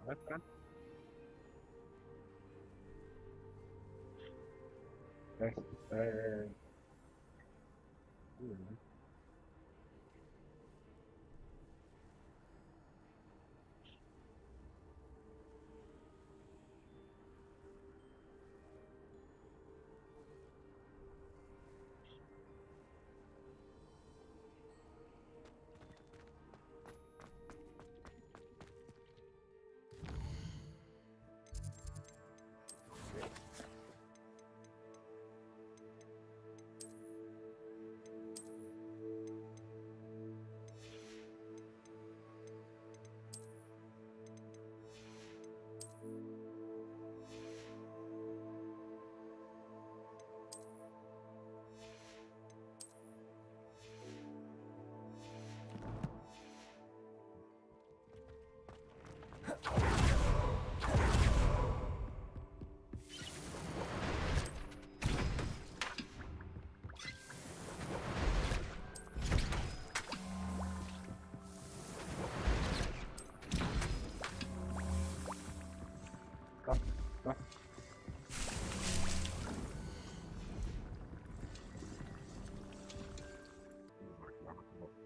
banget kan. Eh, iya. Kok, kok. Enak banget loh.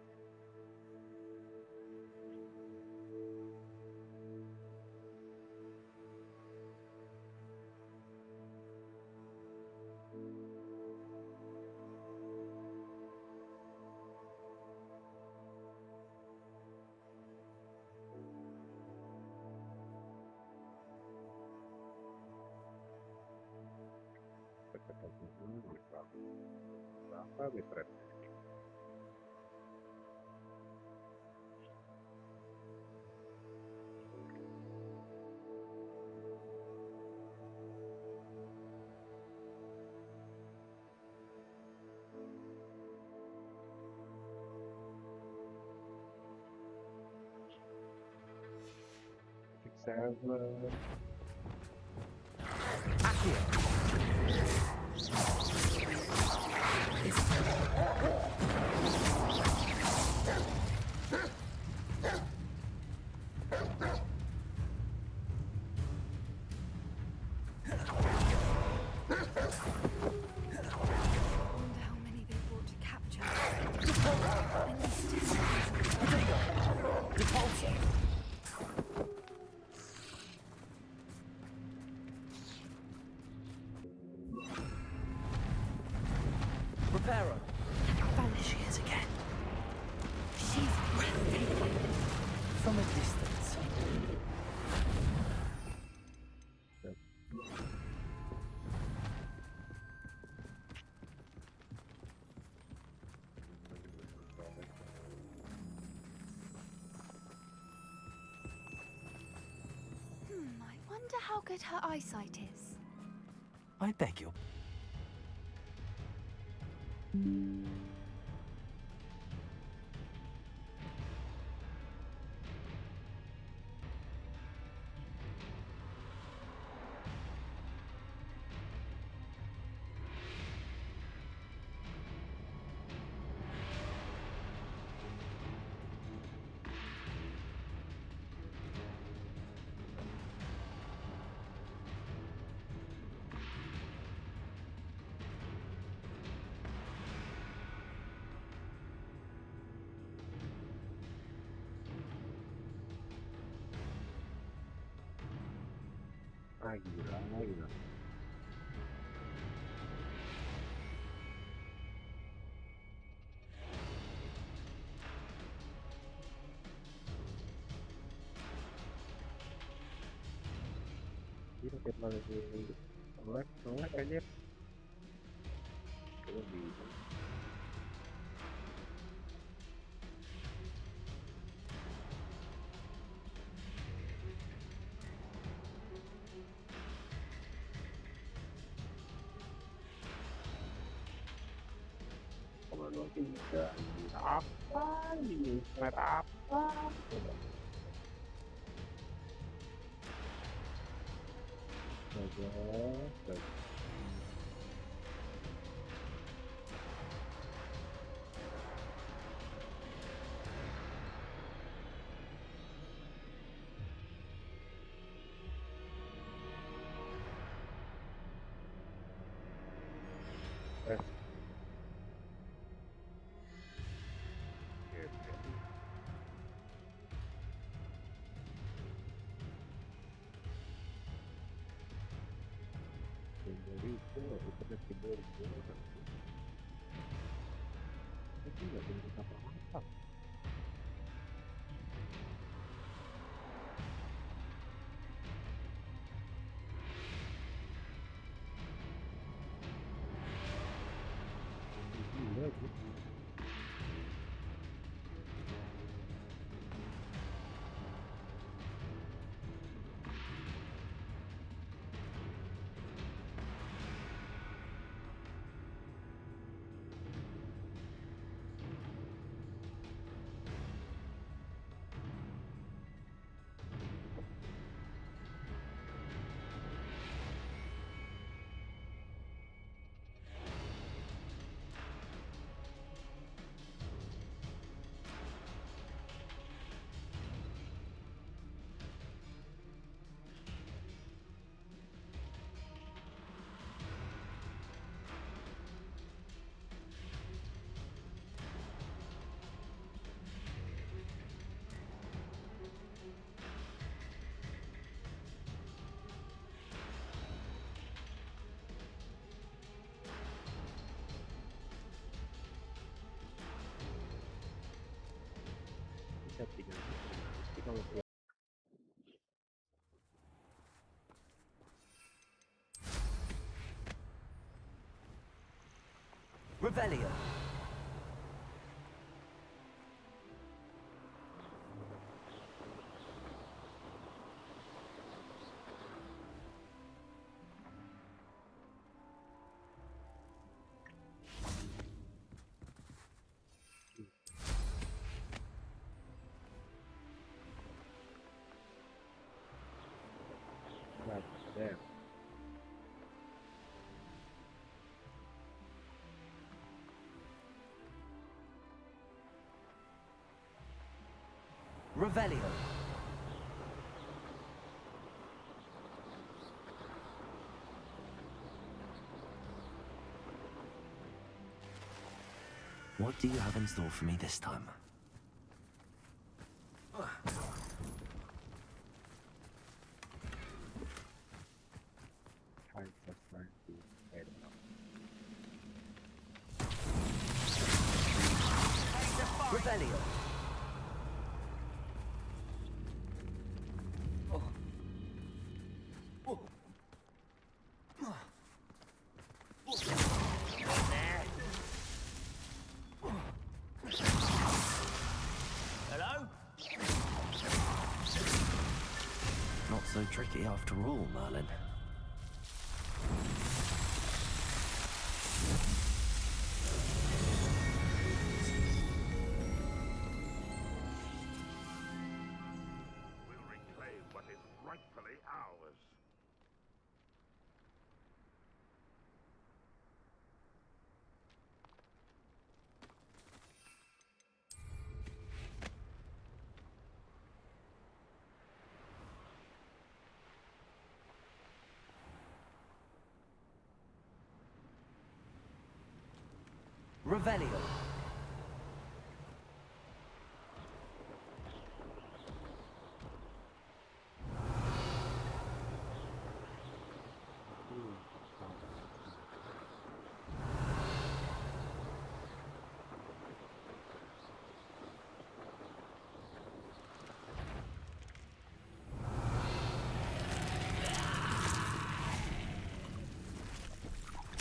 Berapa bitrate? Six, seven. Wonder how many they brought to capture. And they Reparo. There she is again. She's breathtaking. From a distance. I wonder how good her eyesight is. I beg you. Ah, gila, gila. Ini teknologi nolak aja. Kalau bisa. Komando 3. Apa ini? Net apa? Naga. itu udah tidur dulu kan. Itu nggak boleh kita apa. Gila itu. Bisa tinggal. Jadi kalau keluar Revelio. there. Revelio. What do you have in store for me this time? Trying to head up. Revelio. Hello? Not so tricky after all, Merlin. We'll reclaim what is rightfully ours. Revelio.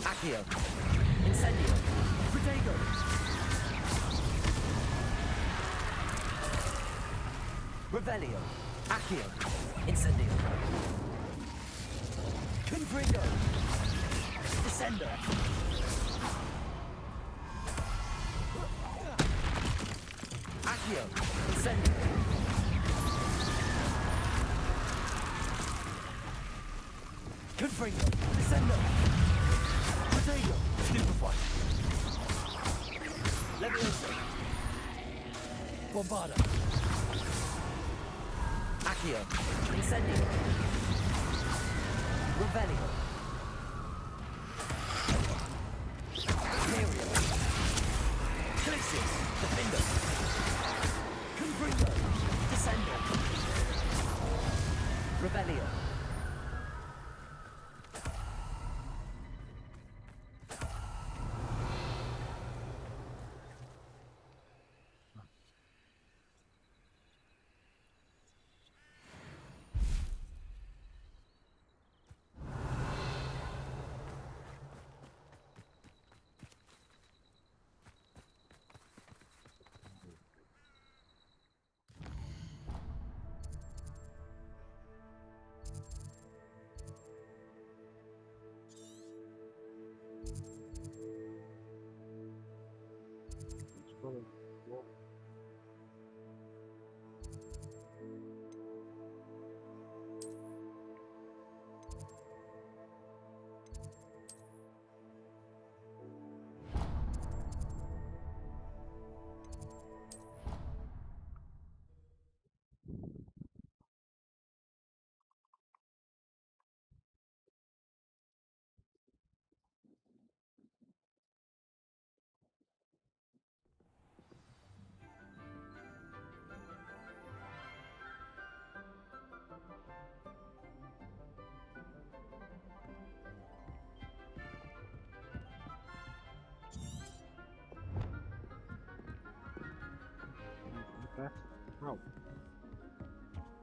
Accio. Incendio. Protego. Revelio. Accio. Incendio. Confringo. Descendo. Accio. Incendio. Confringo. Descendo. Protego. Stupefy. Leviosa. Bombarda. Accio. Incendio. Revelio. Mario. Calyxius. Defender. Confringo. Descendo. Revelio.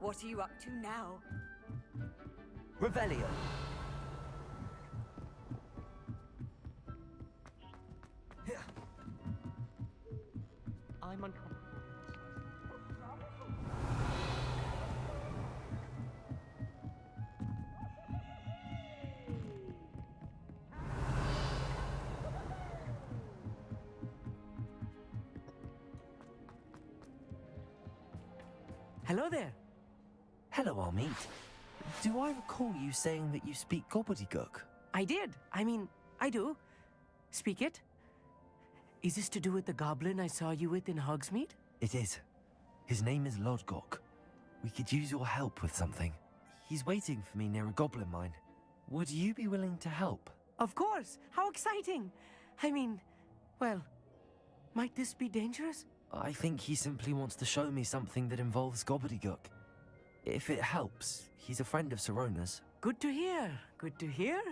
What are you up to now? Revelio. I'm uncomfortable. Hello there. Hello, Amit. Do I recall you saying that you speak gobbledygook? I did. I mean, I do. Speak it. Is this to do with the goblin I saw you with in Hogsmeade? It is. His name is Lodgok. We could use your help with something. He's waiting for me near a goblin mine. Would you be willing to help? Of course. How exciting. I mean, well, might this be dangerous? I think he simply wants to show me something that involves gobbledygook. If it helps, he's a friend of Sirona's. Good to hear. Good to hear.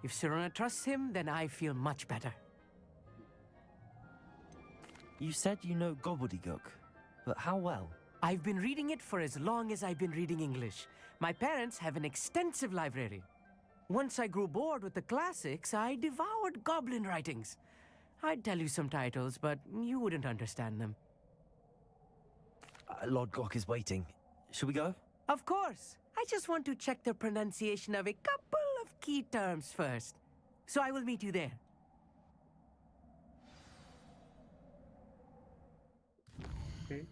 If Sirona trusts him, then I feel much better. You said you know gobbledygook, but how well? I've been reading it for as long as I've been reading English. My parents have an extensive library. Once I grew bored with the classics, I devoured goblin writings. I'd tell you some titles, but you wouldn't understand them. Lodgok is waiting. Shall we go? Of course. I just want to check the pronunciation of a couple of key terms first. So I will meet you there. Okay.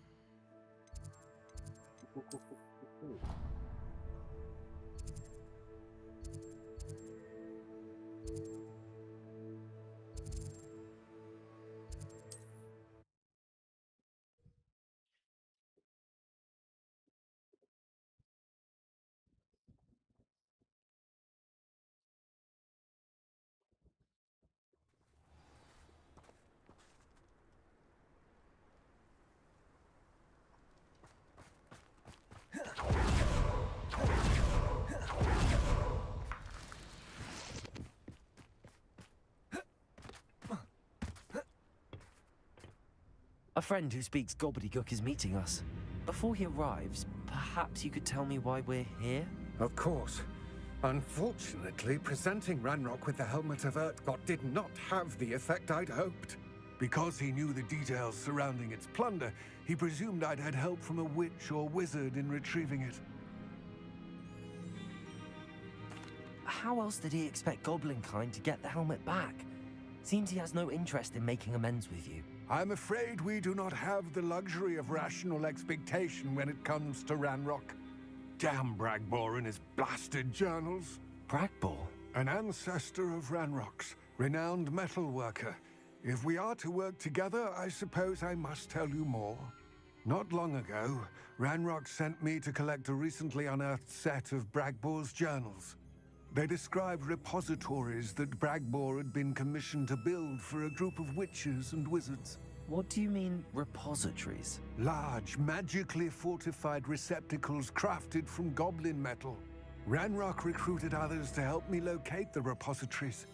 A friend who speaks gobbledygook is meeting us. Before he arrives, perhaps you could tell me why we're here? Of course. Unfortunately, presenting Ranrock with the Helmet of Urtkot did not have the effect I'd hoped. Because he knew the details surrounding its plunder, he presumed I'd had help from a witch or wizard in retrieving it. How else did he expect Goblinkind to get the helmet back? Seems he has no interest in making amends with you. I'm afraid we do not have the luxury of rational expectation when it comes to Ranrock. Damn Bragbor and his blasted journals. Bragbor? An ancestor of Ranrock's, renowned metal worker. If we are to work together, I suppose I must tell you more. Not long ago, Ranrock sent me to collect a recently unearthed set of Bragbor's journals. They described repositories that Bragbor had been commissioned to build for a group of witches and wizards. What do you mean, repositories? Large, magically fortified receptacles crafted from goblin metal. Ranrock recruited others to help me locate the repositories.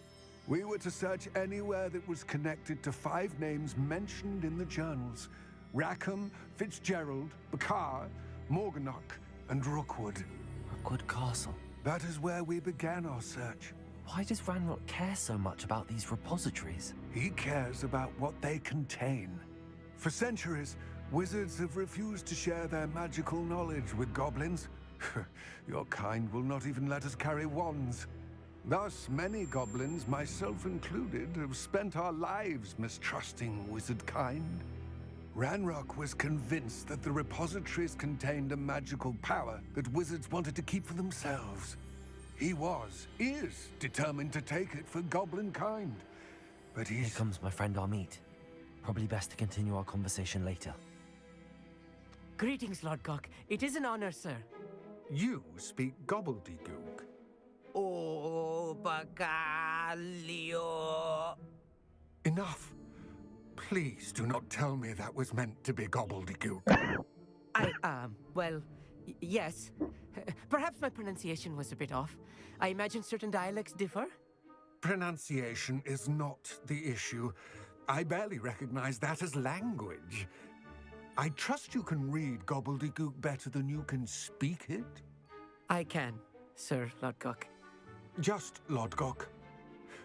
We were to search anywhere that was connected to 5 names mentioned in the journals: Rackham, Fitzgerald, Bakar, Morganach, and Rookwood. Rookwood Castle. That is where we began our search. Why does Ranrock care so much about these repositories? He cares about what they contain. For centuries, wizards have refused to share their magical knowledge with goblins. Your kind will not even let us carry wands. Thus, many goblins, myself included, have spent our lives mistrusting wizard kind. Ranrock was convinced that the repositories contained a magical power that wizards wanted to keep for themselves. He is determined to take it for goblin kind. But Here comes my friend Amit. Probably best to continue our conversation later. Greetings, Lodgok. It is an honor, sir. You speak gobbledygook. Oh, Bacalio. Enough. Please do not tell me that was meant to be gobbledygook. Yes. Perhaps my pronunciation was a bit off. I imagine certain dialects differ. Pronunciation is not the issue. I barely recognize that as language. I trust you can read gobbledygook better than you can speak it? I can, Sir Lodgok. Just Lodgok.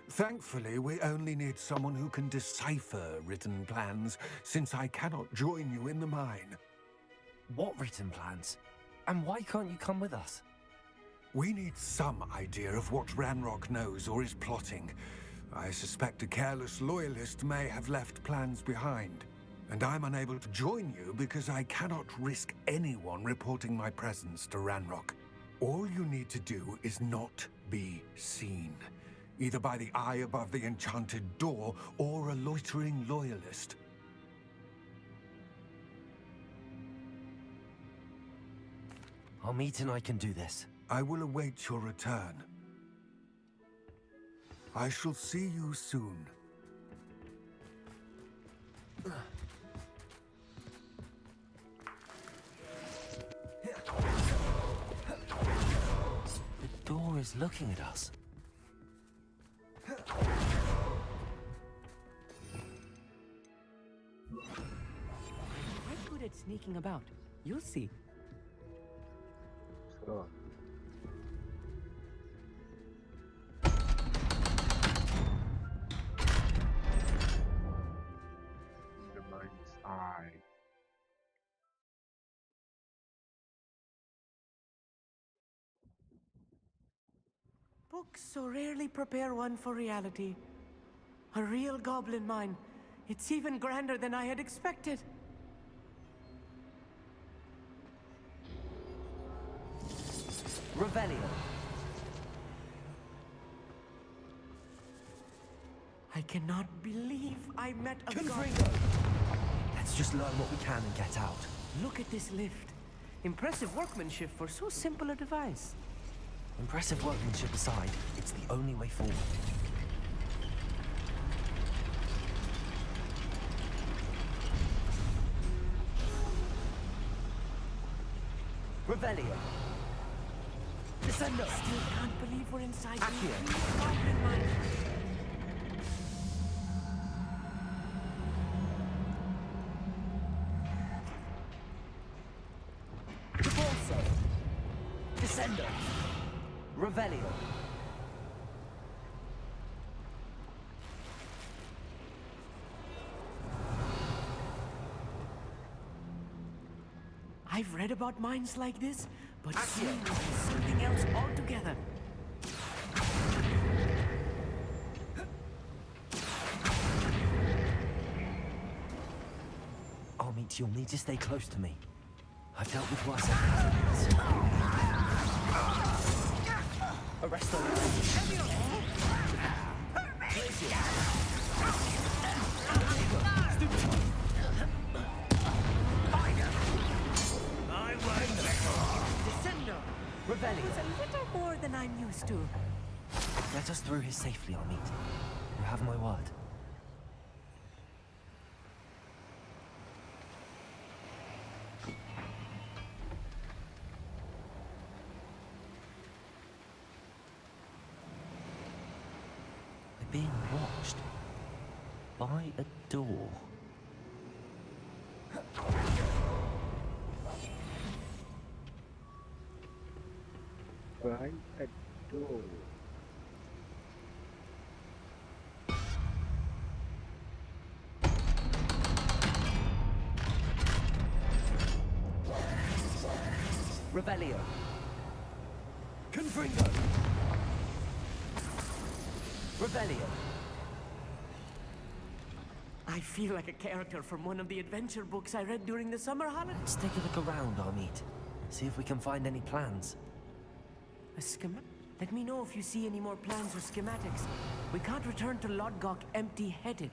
Thankfully, we only need someone who can decipher written plans, since I cannot join you in the mine. What written plans? And why can't you come with us? We need some idea of what Ranrock knows or is plotting. I suspect a careless loyalist may have left plans behind. And I'm unable to join you because I cannot risk anyone reporting my presence to Ranrock. All you need to do is not be seen, either by the eye above the enchanted door or a loitering loyalist. Amit and I can do this. I will await your return. I shall see you soon. The door is looking at us. I'm good at sneaking about. You'll see. So, the mind's eye. Books so rarely prepare one for reality. A real goblin mine. It's even grander than I had expected. Revelio. I cannot believe I met a goblin. Let's just learn what we can and get out. Look at this lift. Impressive workmanship for so simple a device. Impressive workmanship aside, it's the only way forward. Revelio. Descendo. Still can't believe we're inside Accio. the goblin mine. Debolso. Descendo. Revelio. I've read about mines like this, but Accio. seeing it is something else altogether. Amit, you'll need to stay close to me. I've dealt with worse enemies. Arresto. Descendo! Revelio. It's a little more than I'm used to. Get us through here safely, Amit. You have my word. We're being watched by a door. By a door. Revelio. Confringo. Revelio. I feel like a character from one of the adventure books I read during the summer holidays. Let's take a look around, Amit. See if we can find any plans. A schema? Let me know if you see any more plans or schematics. We can't return to Lodgok empty-headed.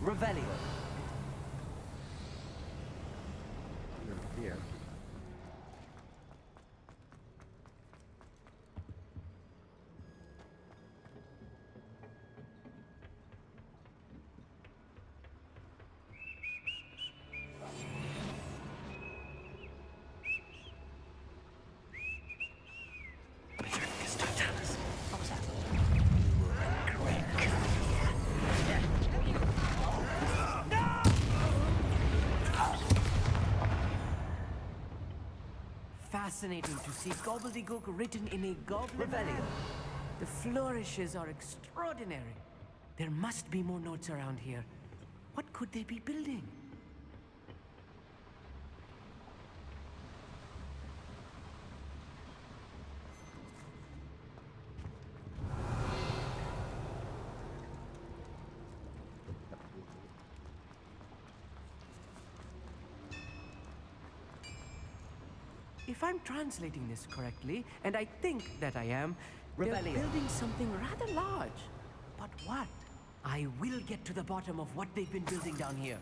Revelio. Here. fascinating to see gobbledygook written in a goblin hand. The flourishes are extraordinary. There must be more notes around here. What could they be building? If I'm translating this correctly, and I think that I am, they're building something rather large. But what? I will get to the bottom of what they've been building down here.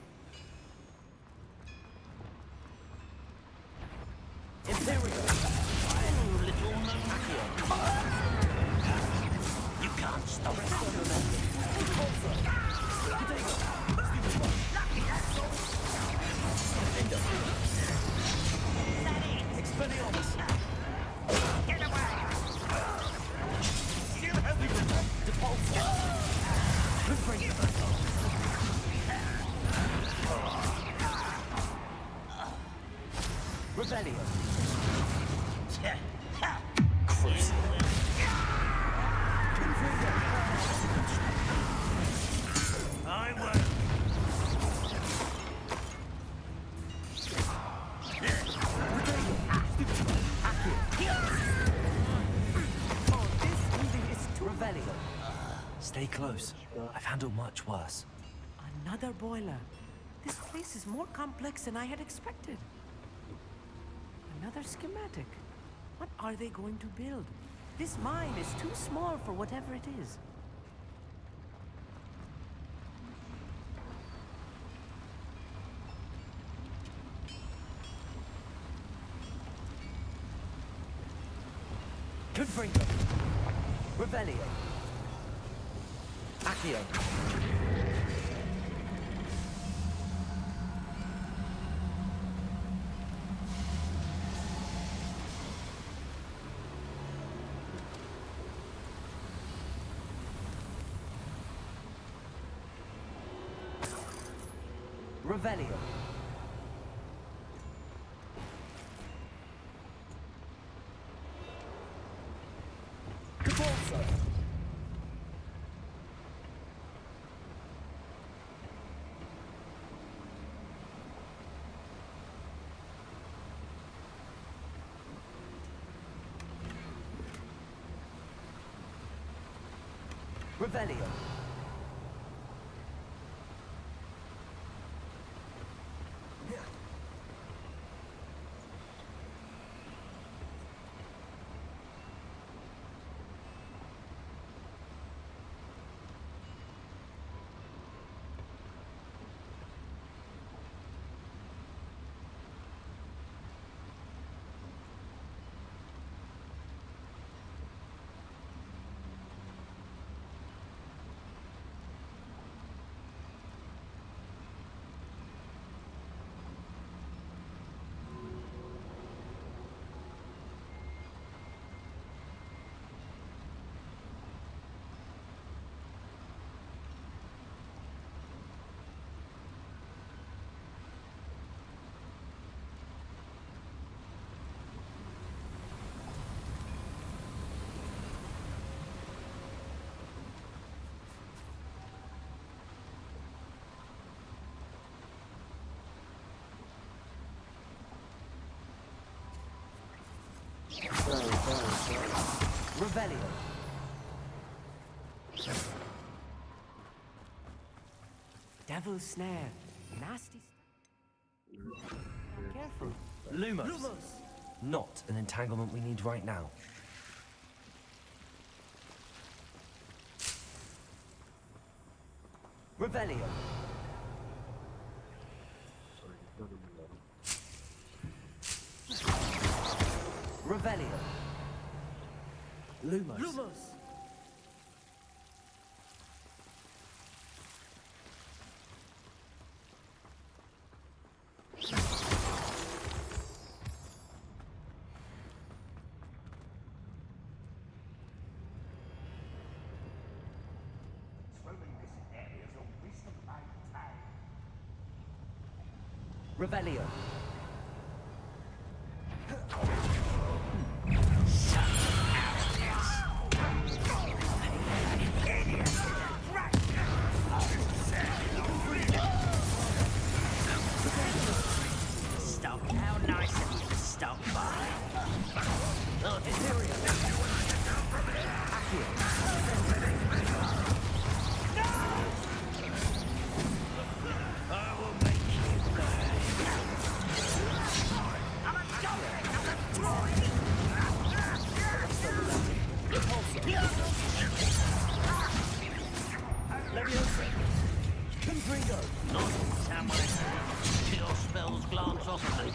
Imperial! Fine, little Naga. You can't stop Expelliarmus! Get away! You have the Depulso! Rebellion! Cruise! I will! Revelio. Stay close. I've handled much worse. Another boiler. This place is more complex than I had expected. Another schematic. What are they going to build? This mine is too small for whatever it is. Confringo. Revelio. Accio. Revelio. Depulso. Revelio. Revelio. Devil's snare. Nasty. Careful. Lumos. Lumos. Not an entanglement we need right now. Revelio. Revelio. Lumos. Lumos. Swimming this area is a waste of my time. Revelio. Leviosa. Confringo. Not Sam, your spells glance off of me.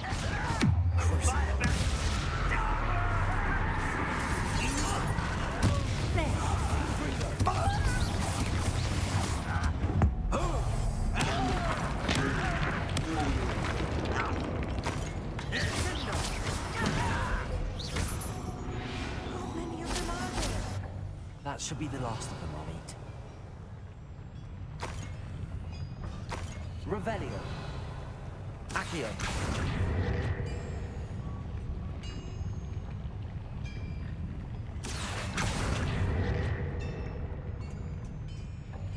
How many of them are there? That should be the last of them, I'll eat. Revelio. Accio.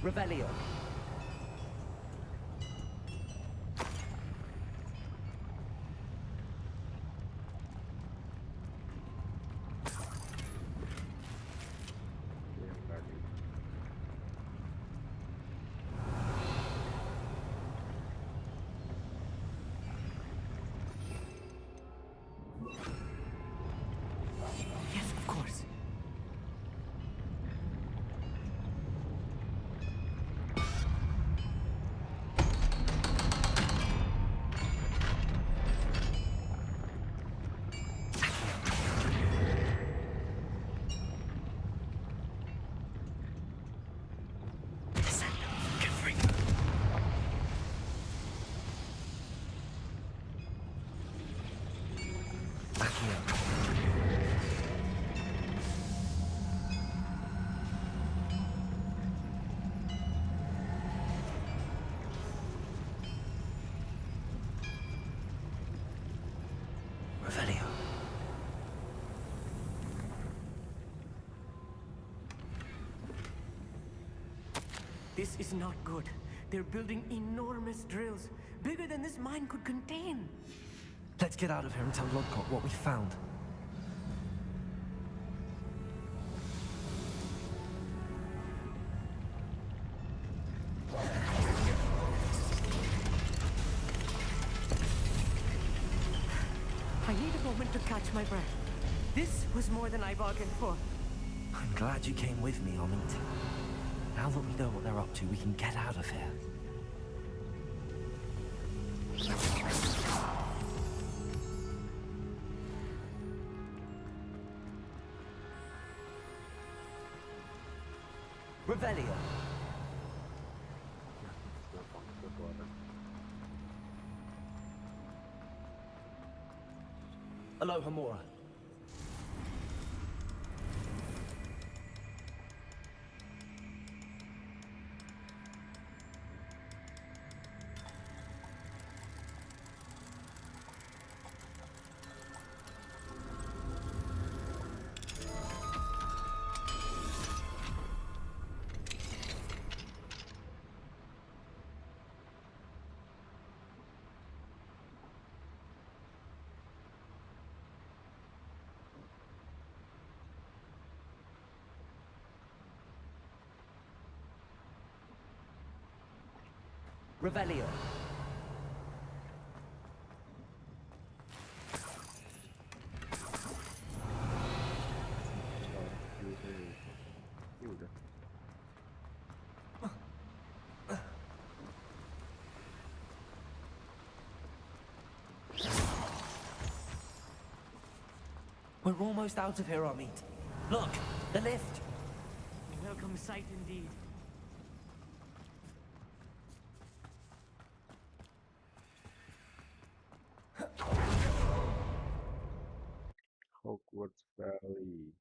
Revelio. Yes, of course. Revelio. This is not good. They're building enormous drills, bigger than this mine could contain. Let's get out of here and tell Lodgok what we found. I need a moment to catch my breath. This was more than I bargained for. I'm glad you came with me, Amit. Now that we know what they're up to, we can get out of here. Revelio. Aloha Mora. Revelio. We're almost out of here, Amit. Look, the lift. A welcome sight indeed. Hogwarts Valley.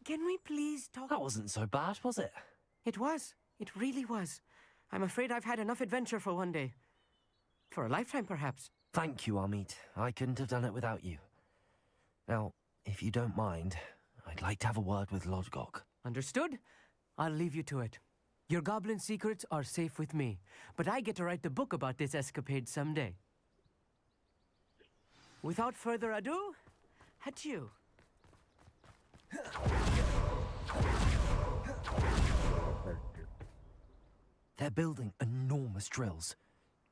Can we please talk? That wasn't so bad, was it? It was. It really was. I'm afraid I've had enough adventure for one day. For a lifetime, perhaps. Thank you, Amit. I couldn't have done it without you. Now, if you don't mind, I'd like to have a word with Lodgok. Understood? I'll leave you to it. Your goblin secrets are safe with me, but I get to write the book about this escapade someday. Without further ado, adieu. They're building enormous drills.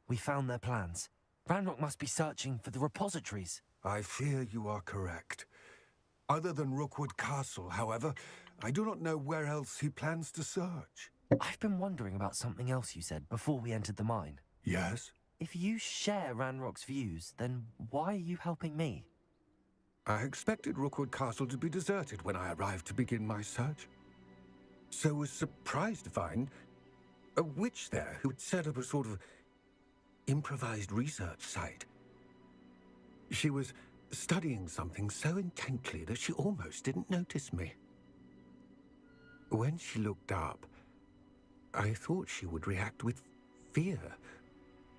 We found their plans. Ranrock must be searching for the repositories. I fear you are correct. Other than Rookwood Castle, however, I do not know where else he plans to search. I've been wondering about something else you said before we entered the mine. Yes? If you share Ranrock's views, then why are you helping me? I expected Rookwood Castle to be deserted when I arrived to begin my search. So was surprised to find a witch there who had set up a sort of improvised research site. She was studying something so intently that she almost didn't notice me. When she looked up, I thought she would react with fear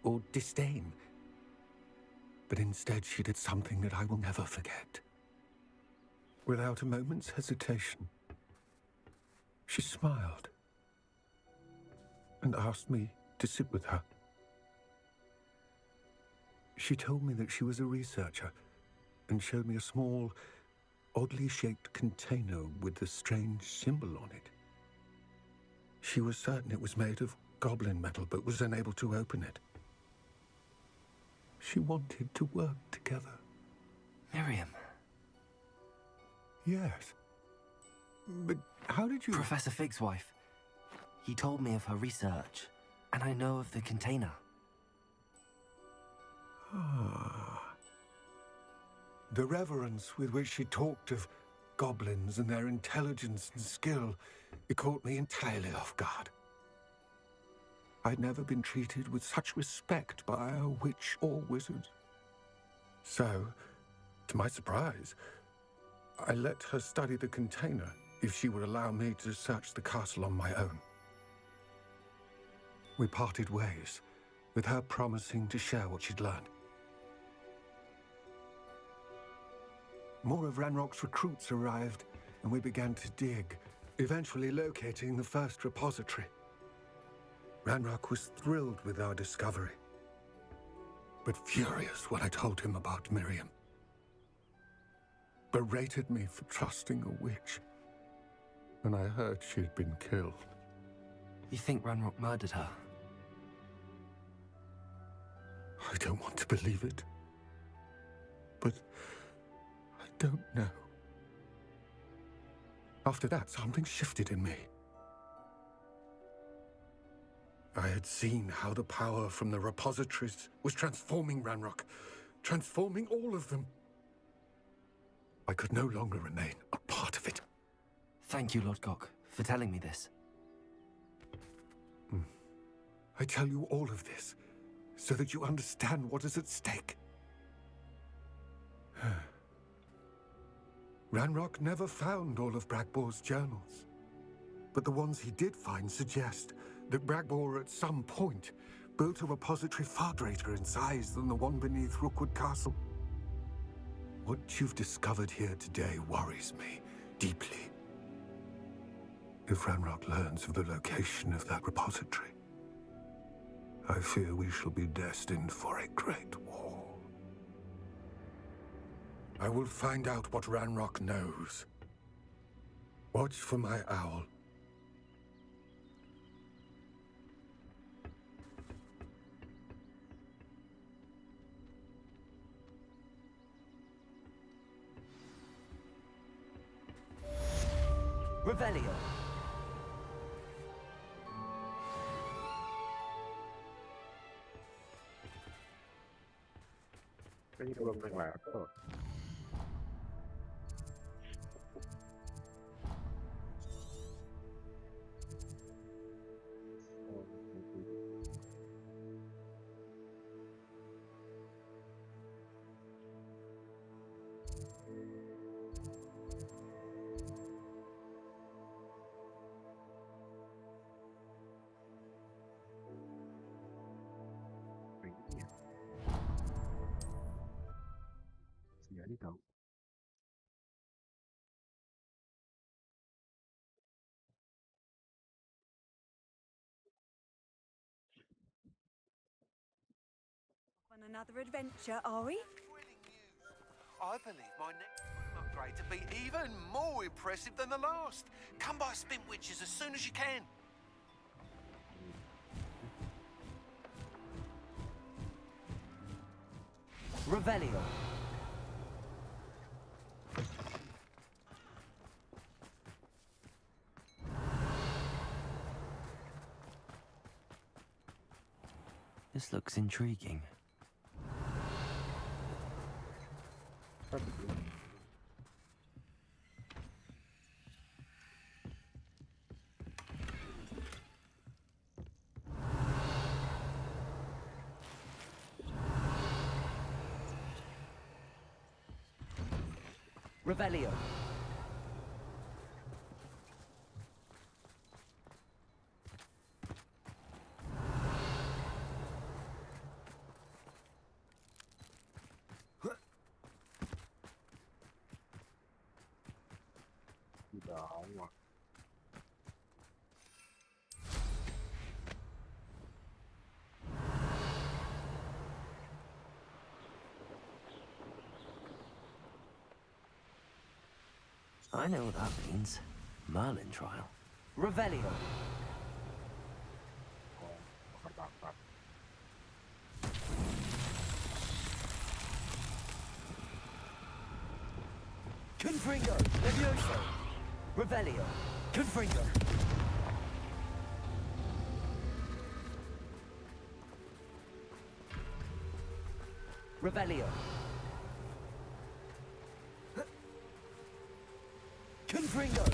or disdain. But instead she did something that I will never forget. Without a moment's hesitation, she smiled and asked me to sit with her. She told me that she was a researcher and showed me a small, oddly shaped container with a strange symbol on it. She was certain it was made of goblin metal, but was unable to open it. She wanted to work together. Miriam. Yes. But how did you... Professor Fig's wife. He told me of her research, and I know of the container. Ah. The reverence with which she talked of goblins and their intelligence and skill, it caught me entirely off guard. I'd never been treated with such respect by a witch or wizard. So, to my surprise, I let her study the container if she would allow me to search the castle on my own. We parted ways, with her promising to share what she'd learned. More of Ranrock's recruits arrived, and we began to dig, eventually locating the first repository. Ranrock was thrilled with our discovery, but furious when I told him about Miriam. Berated me for trusting a witch, and I heard she'd been killed. You think Ranrock murdered her? I don't want to believe it, but I don't know. After that, something shifted in me. I had seen how the power from the repositories was transforming Ranrock, transforming all of them. I could no longer remain a part of it. Thank you, Lord Gok, for telling me this. I tell you all of this so that you understand what is at stake. Ranrock never found all of Bragbor's journals, but the ones he did find suggest that Bragbor at some point built a repository far greater in size than the one beneath Rookwood Castle. What you've discovered here today worries me deeply. If Ranrock learns of the location of that repository, I fear we shall be destined for a great war. I will find out what Ranrock knows. Watch for my owl. Revelio. Cái gì luôn đang là rồi. Dạ đi cậu. On another adventure, are we? I believe my next upgrade to be even more impressive than the last. Come by Spin Witches as soon as you can. Revelio. This looks intriguing. Revelio. Đó mà. I know what that means. Merlin trial. Revelio. Bạc. Confringo. Levioso. Revelio. Confringo. Revelio. Confringo.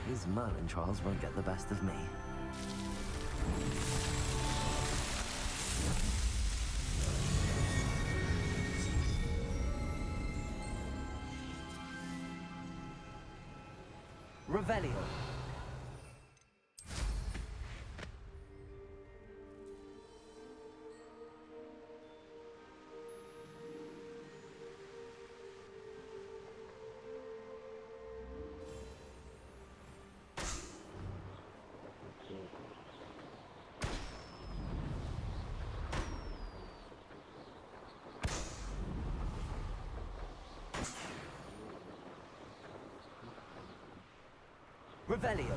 These Merlin trials won't get the best of me. Revelio. Revelio.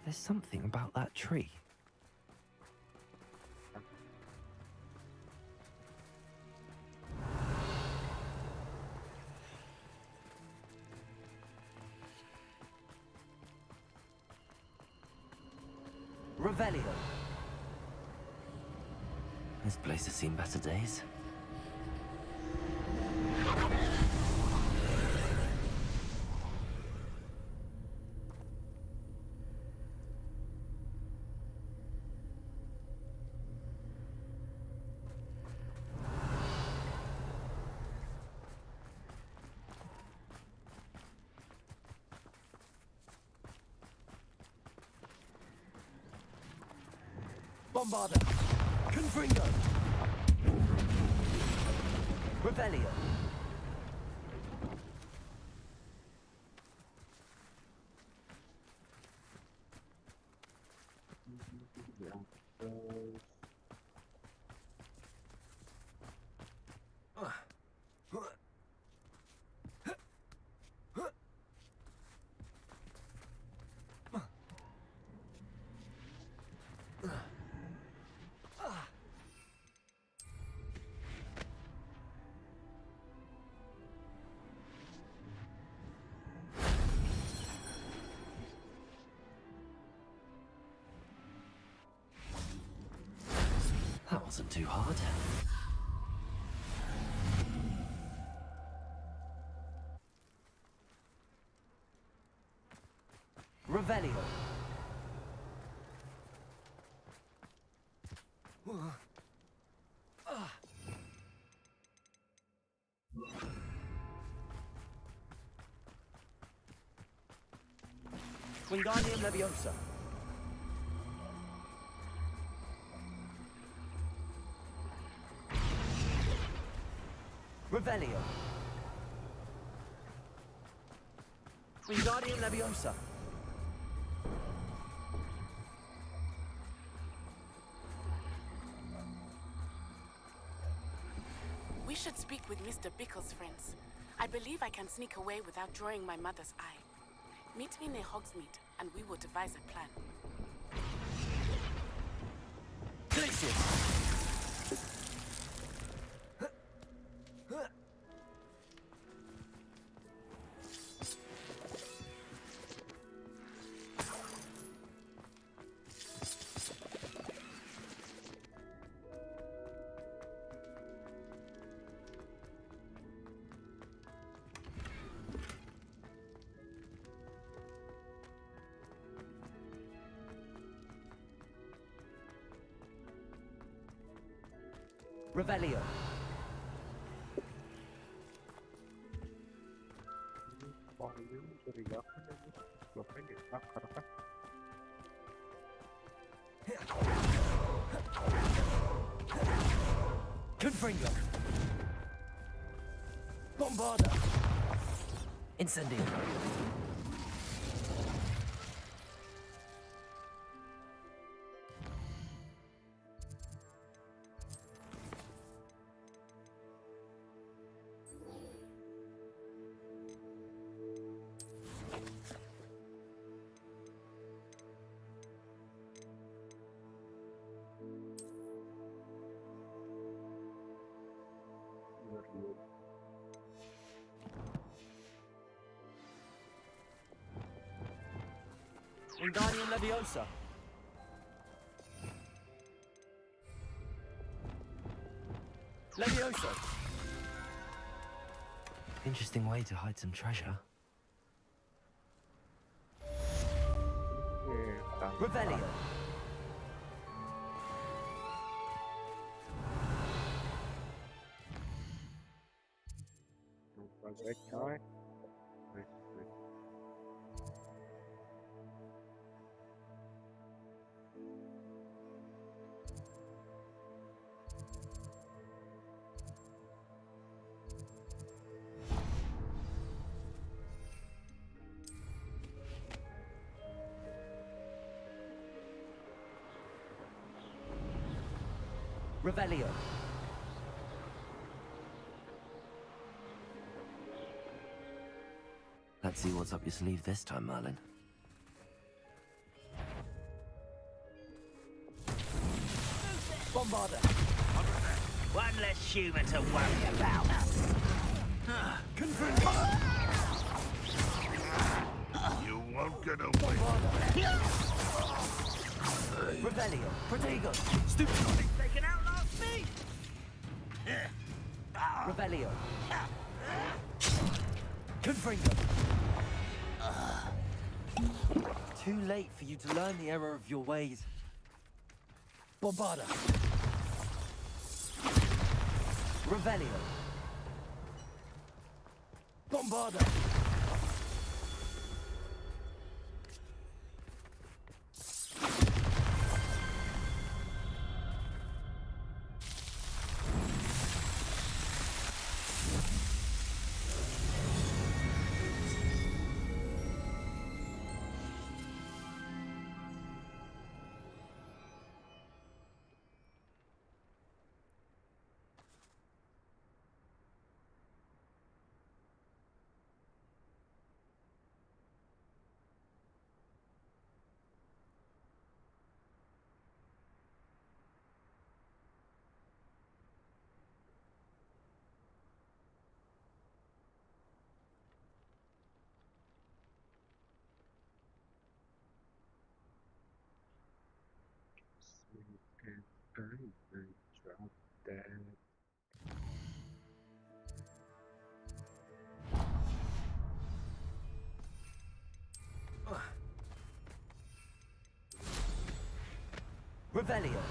There's something about that tree. Revelio. This place has seen better days. Bombarda. Confringo. Revelio. That wasn't too hard. Revelio. Wingardium Leviosa. Revelio. Wingardium Leviosa. We should speak with Mr. Bickle's friends. I believe I can sneak away without drawing my mother's eye. Meet me near Hogsmeade, and we will devise a plan. Glacius. Revelio. Paling mencurigakan ini. Ngapain dibakar kan? Confringo. Bombarda. Incendio. Wingardium Leviosa. Leviosa. Interesting way to hide some treasure. Revelio. Baik coy. Revelio. Let's see what's up your sleeve this time, Merlin. Bombarda. One less human to worry about. Confringo. You won't get away. Revelio. Protego. Stupid taken out last week. Revelio. Confringo. Too late for you to learn the error of your ways. Bombarda. Revelio. Bombarda. Drop that. Revelio.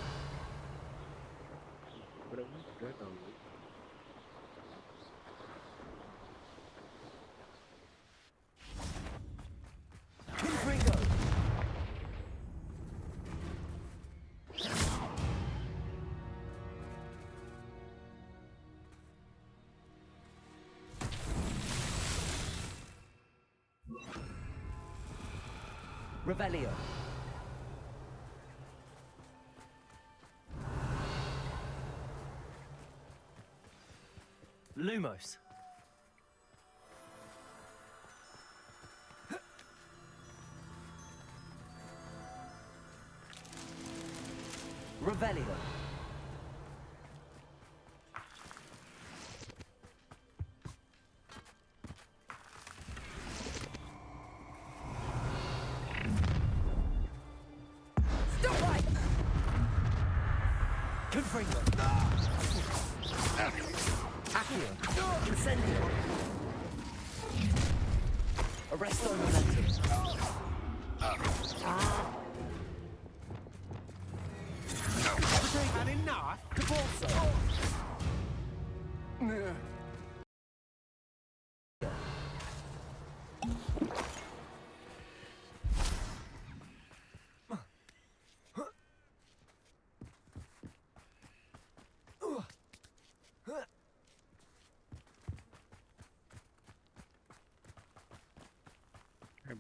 Confringo. Revelio. Lumos. Revelio. Stop right! Confringo. Accio. Incendio. Arresto momentum. Had enough? Caborso.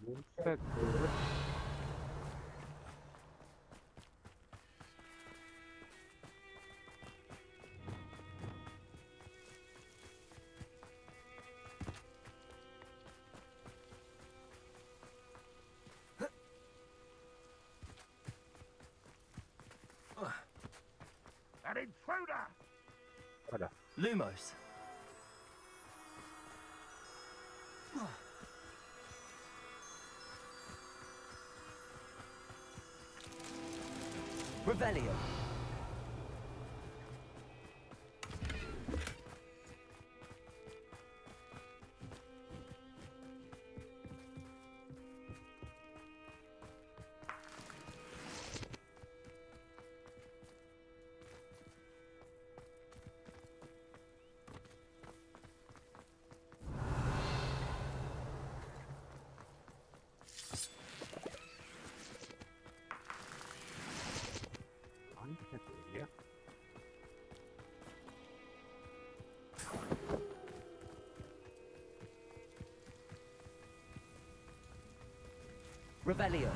Buset, buset. An intruder! Ada. Lumos. Revelio. Anche te. Revelio.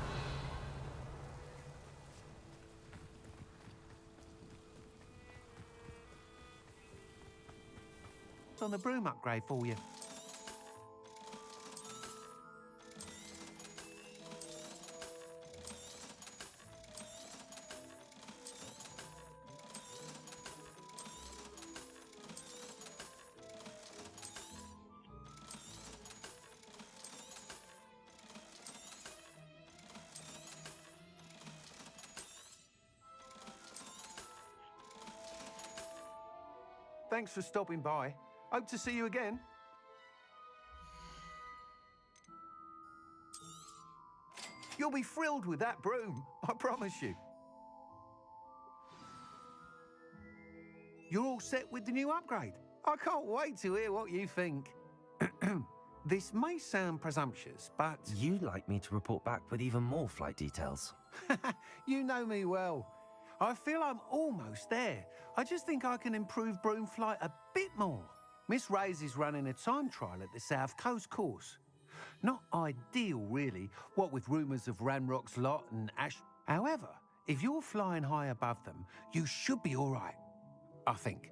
On the broom upgrade for you. Thanks for stopping by. Hope to see you again. You'll be thrilled with that broom, I promise you. You're all set with the new upgrade. I can't wait to hear what you think. This may sound presumptuous, but... You'd like me to report back with even more flight details. You know me well. I feel I'm almost there. I just think I can improve broom flight a bit more. Miss Ray's is running a time trial at the South Coast course. Not ideal, really, what with rumours of Ranrock's lot and Ash... However, if you're flying high above them, you should be all right, I think.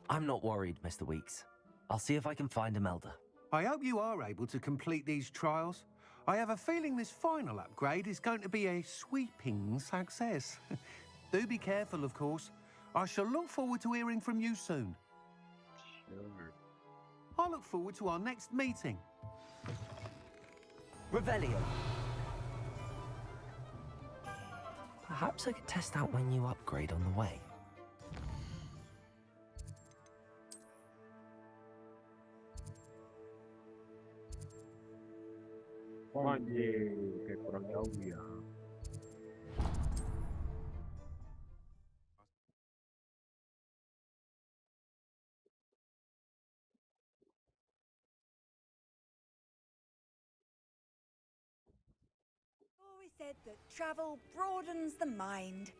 I'm not worried, Mr. Weeks. I'll see if I can find Imelda. I hope you are able to complete these trials. I have a feeling this final upgrade is going to be a sweeping success. Do be careful, of course. I shall look forward to hearing from you soon. Sure. I look forward to our next meeting. Revelio. Perhaps I could test out my new upgrade on the way. Anjing, kayak kurang jauh ya. Always said that travel broadens the mind.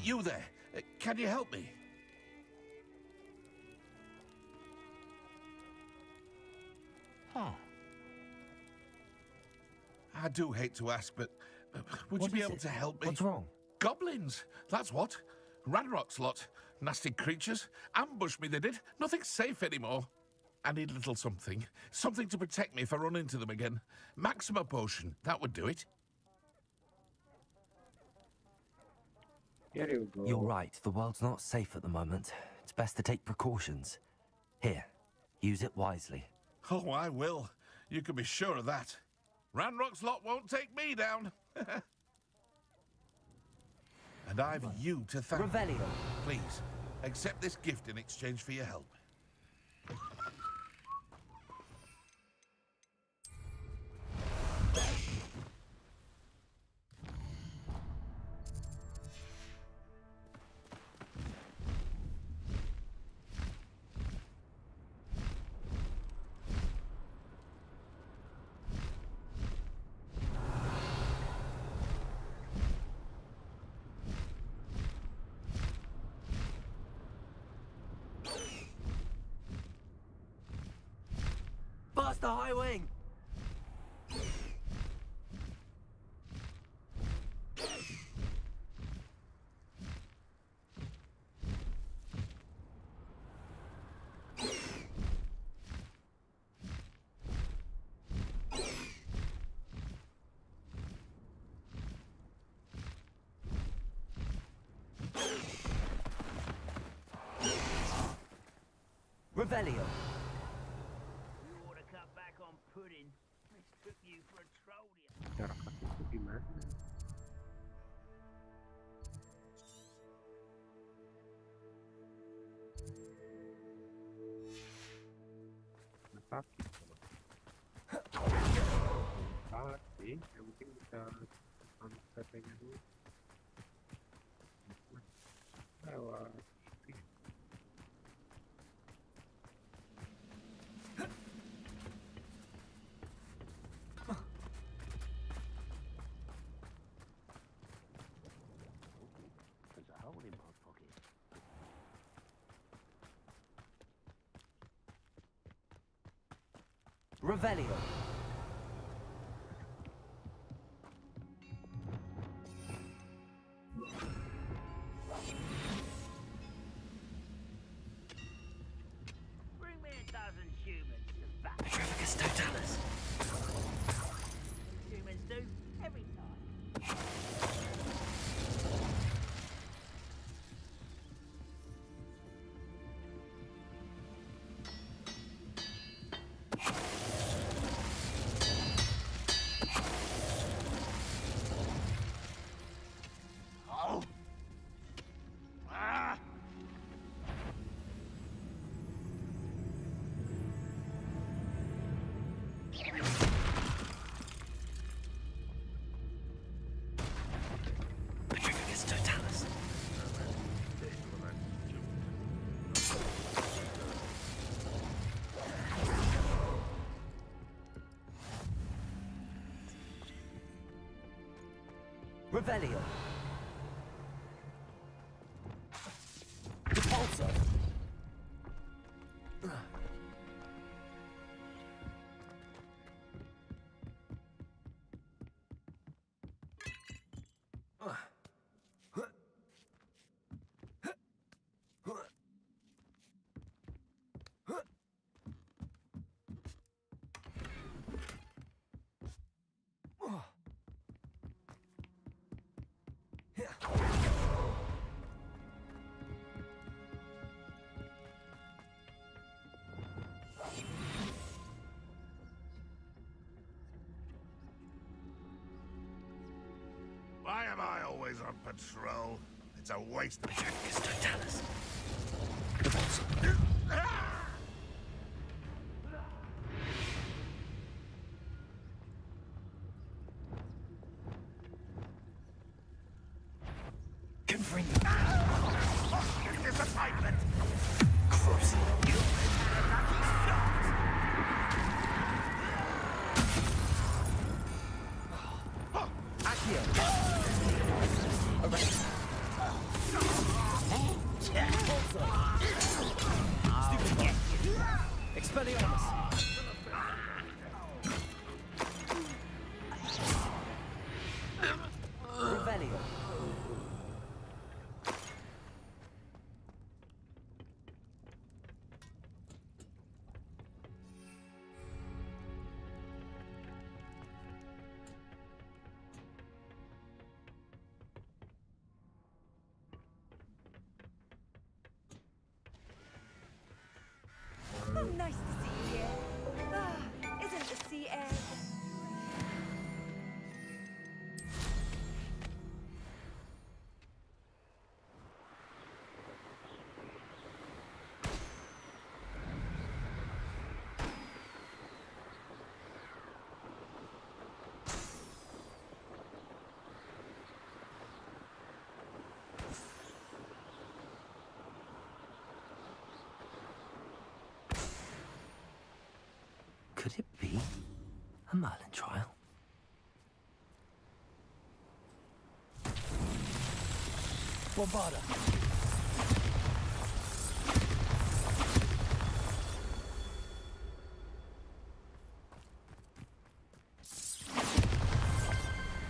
You there? Can you help me? I do hate to ask, but would you What be is able it? to help me? What's wrong? Goblins, that's what. Ranrock's lot. Nasty creatures. Ambush me, they did. Nothing's safe anymore. I need a little something. Something to protect me if I run into them again. Maxima potion, that would do it. Here you go. You're right. The world's not safe at the moment. It's best to take precautions. Here, use it wisely. Oh, I will. You can be sure of that. Ranrock's lot won't take me down. And I've you to thank. Revelio. Please, accept this gift in exchange for your help. Past the high wing. Revelio. You ought to cut back on pudding. Mistook you for a troll. Jarak itu gimana? Mantap. Mantap sih, yang penting bisa PP-nya dulu. Lewat. There's a hole in my pocket. Revelio. Bring me a dozen humans to back. Petrificus totalis. Humans do every time. Oh. Ah. Petrificus totalis. Revelio. Repulsor. Why am I always on patrol? It's a waste of Petrificus totalis. Confringo. disappointment! Corrosive. Accio. Arrest. Stupid. Expelliarmus. Could it be a Merlin trial? Bombarda.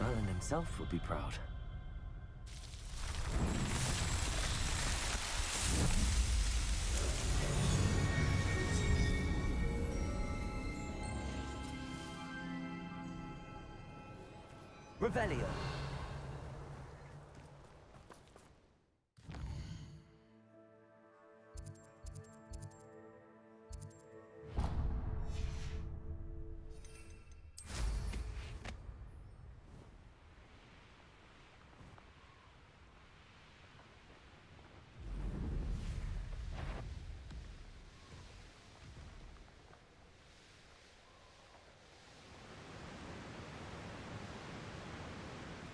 Merlin himself would be proud. Revelio.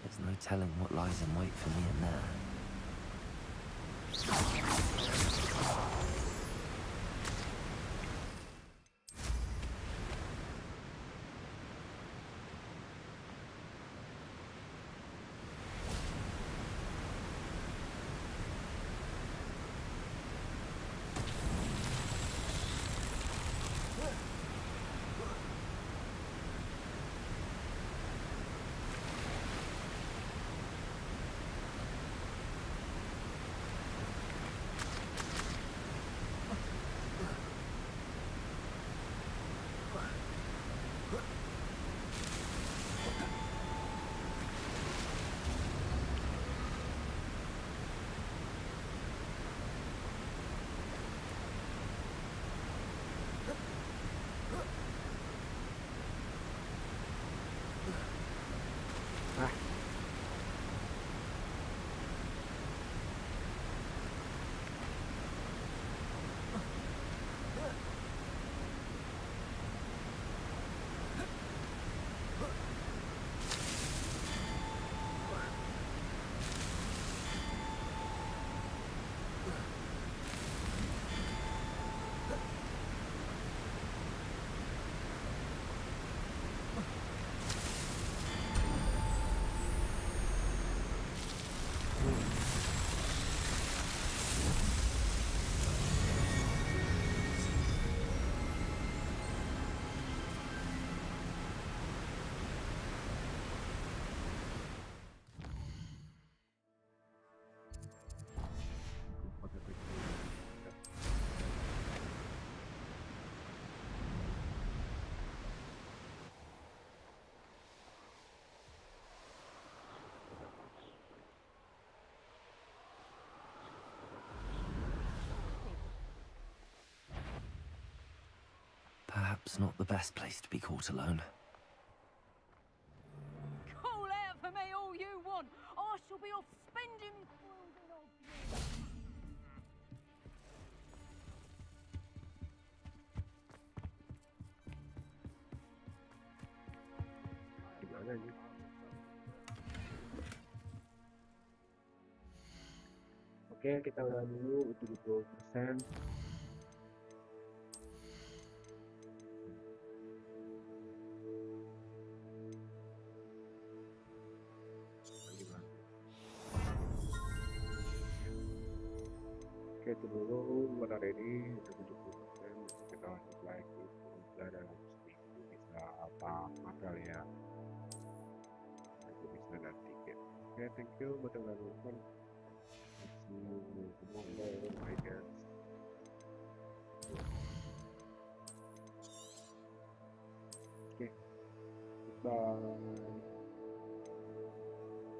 There's no telling what lies in wait for me in there. Perhaps not the best place to be caught alone. Call out for me all you want. I shall be off spending coins and off Gimana ini? Oke, kita udah dulu 70%. Oke, itu dulu buat hari ini udah 70%. Kita lanjut lagi. Ada seminggu bisa apa magal ya. Itu bisa dan tiket. Oke, thank you buat yang udah nonton. See you tomorrow, I guess. Okay, goodbye.